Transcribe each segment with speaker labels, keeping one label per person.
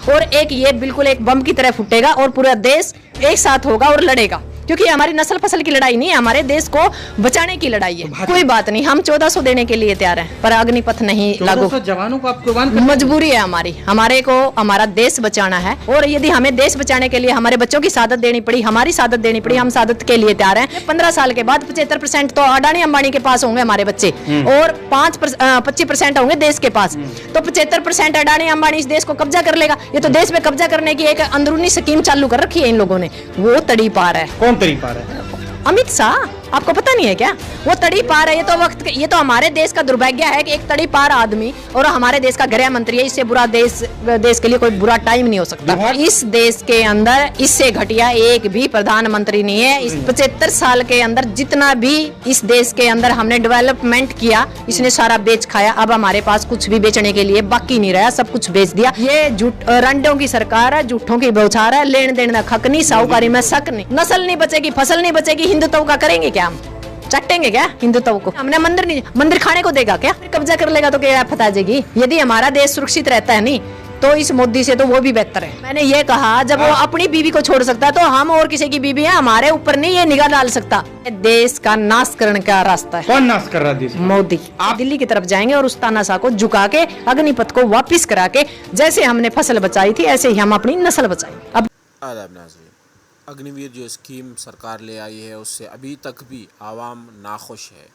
Speaker 1: और एक ये बिल्कुल एक बम की तरह फूटेगा और पूरा देश एक साथ होगा और लड़ेगा, क्योंकि हमारी नस्ल फसल की लड़ाई नहीं है, हमारे देश को बचाने की लड़ाई है। कोई बात नहीं, हम 1400 देने के लिए तैयार हैं, पर अग्निपथ नहीं लागू।
Speaker 2: जवानों को आप कुर्बान कर
Speaker 1: मजबूरी है हमारी, हमारे को हमारा देश बचाना है, और यदि हमें देश बचाने के लिए हमारे बच्चों की शहादत देनी पड़ी, हमारी शहादत देनी पड़ी, हम शहादत के लिए तैयार हैं। 15 साल के बाद 75% तो अडानी अंबानी के पास होंगे हमारे बच्चे, और 25% होंगे देश के पास, तो 75% अडानी अंबानी इस देश को कब्जा कर लेगा। ये तो देश में कब्जा करने की एक अंदरूनी स्कीम चालू कर रखी है इन लोगों ने, वो तड़ी पार है।
Speaker 2: कौन तरी पा रहा है?
Speaker 1: अमित शाह, आपको पता नहीं है क्या? वो तड़ी पार है। ये तो हमारे देश का दुर्भाग्य है कि एक तड़ी पार आदमी और हमारे देश का गृह मंत्री है। इससे बुरा देश के लिए कोई बुरा टाइम नहीं हो सकता। इस देश के अंदर इससे घटिया एक भी प्रधानमंत्री नहीं है। इस 75 साल के अंदर जितना भी इस देश के अंदर हमने डेवलपमेंट किया, इसने सारा बेच खाया। अब हमारे पास कुछ भी बेचने के लिए बाकी नहीं रहा, सब कुछ बेच दिया। ये रंडों की सरकार है, झूठों की बौछार है, लेन देन में खक नहीं, साहूकारी में शक नहीं। नस्ल नहीं बचेगी, फसल नहीं बचेगी, हिंदुत्व का करेंगे क्या? हम चटेंगे क्या हिंदुत्व को? हमने मंदिर खाने को देगा क्या? कब्जा कर लेगा तो क्या फता जाएगी? यदि हमारा देश सुरक्षित रहता है नहीं तो इस मोदी से तो वो भी बेहतर है। मैंने ये कहा, जब वो अपनी बीवी को छोड़ सकता है तो हम और किसी की बीवी है, हमारे ऊपर नहीं ये निगाह डाल सकता। देश का नाश करने का रास्ता है।
Speaker 2: कौन नाश कर रहा है देश?
Speaker 1: मोदी। आप दिल्ली की तरफ जाएंगे और उस तानाशाह को झुका के अग्निपथ को वापिस करा के, जैसे हमने फसल बचाई थी ऐसे ही हम अपनी नस्ल बचाएंगे। अब
Speaker 3: अग्निवीर जो स्कीम सरकार ले आई है उससे अभी तक भी आवाम नाखुश है,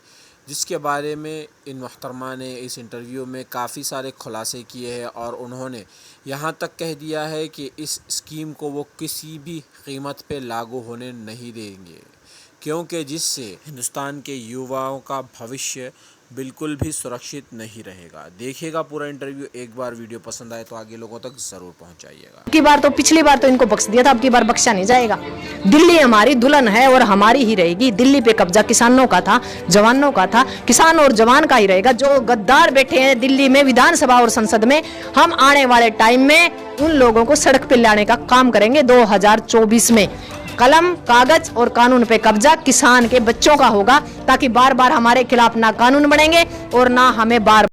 Speaker 3: जिसके बारे में इन मोहतरमा ने इस इंटरव्यू में काफ़ी सारे खुलासे किए हैं, और उन्होंने यहाँ तक कह दिया है कि इस स्कीम को वो किसी भी कीमत पे लागू होने नहीं देंगे, क्योंकि जिससे हिंदुस्तान के युवाओं का भविष्य बिल्कुल भी सुरक्षित नहीं रहेगा। देखिएगा पूरा इंटरव्यू, एक बार वीडियो पसंद आए तो आगे लोगों तक जरूर पहुंचाइएगा।
Speaker 1: पिछली बार तो इनको बख्श दिया था, अब की बार बख्शा नहीं जाएगा। दिल्ली हमारी दुल्हन है और हमारी ही रहेगी। दिल्ली पे कब्जा किसानों का था, जवानों का था, किसान और जवान का ही रहेगा। जो गद्दार बैठे हैं दिल्ली में विधानसभा और संसद में, हम आने वाले टाइम में उन लोगों को सड़क पे लाने का काम करेंगे। 2024 में कलम, कागज और कानून पे कब्जा किसान के बच्चों का होगा, ताकि बार बार हमारे खिलाफ ना कानून बनेंगे और ना हमें बार